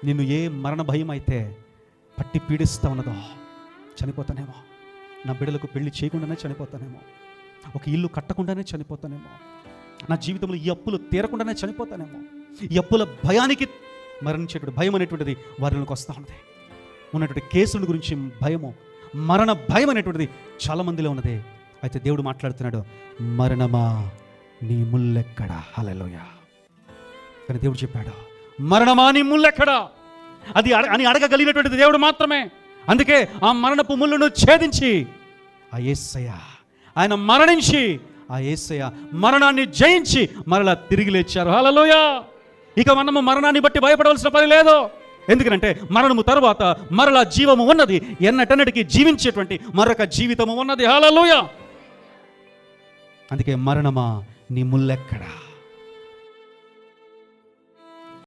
నిన్ను ఏ మరణ భయం అయితే పట్టి పీడిస్తూ ఉన్నదో, చనిపోతానేమో, నా బిడ్డలకు పెళ్లి చేయకుండానే చనిపోతానేమో, ఒక ఇల్లు కట్టకుండానే చనిపోతానేమో, నా జీవితంలో ఈ అప్పులు తీరకుండానే చనిపోతానేమో, ఈ అప్పుల భయానికి మరణించేటువంటి భయం అనేటువంటిది వారిలోకి వస్తూ ఉంది. ఉన్నటువంటి కేసుల గురించి భయము, మరణ భయం అనేటువంటిది చాలామందిలో ఉన్నది. అయితే దేవుడు మాట్లాడుతున్నాడు, మరణమా నీ ముల్లెక్కడ? హల్లెలూయా. కానీ దేవుడు చెప్పాడు, మరణమా నీ ముల్లెక్కడ అని అడగగలిగినటువంటిది దేవుడు మాత్రమే. అందుకే ఆ మరణపు ముళ్ళను ఛేదించి ఆ యేసయ్య, ఆయన మరణించి ఆ యేసయ్య మరణాన్ని జయించి మరలా తిరిగి లేచారు. హల్లెలూయా. ఇక మనము మరణాన్ని బట్టి భయపడవలసిన పని లేదు. ఎందుకంటే మరణము తరువాత మరలా జీవము ఉన్నది, ఎన్నటన్నటికీ జీవించేటువంటి మరొక జీవితము ఉన్నది. హల్లెలూయా. అందుకే మరణమా నీ ముల్లెక్కడ?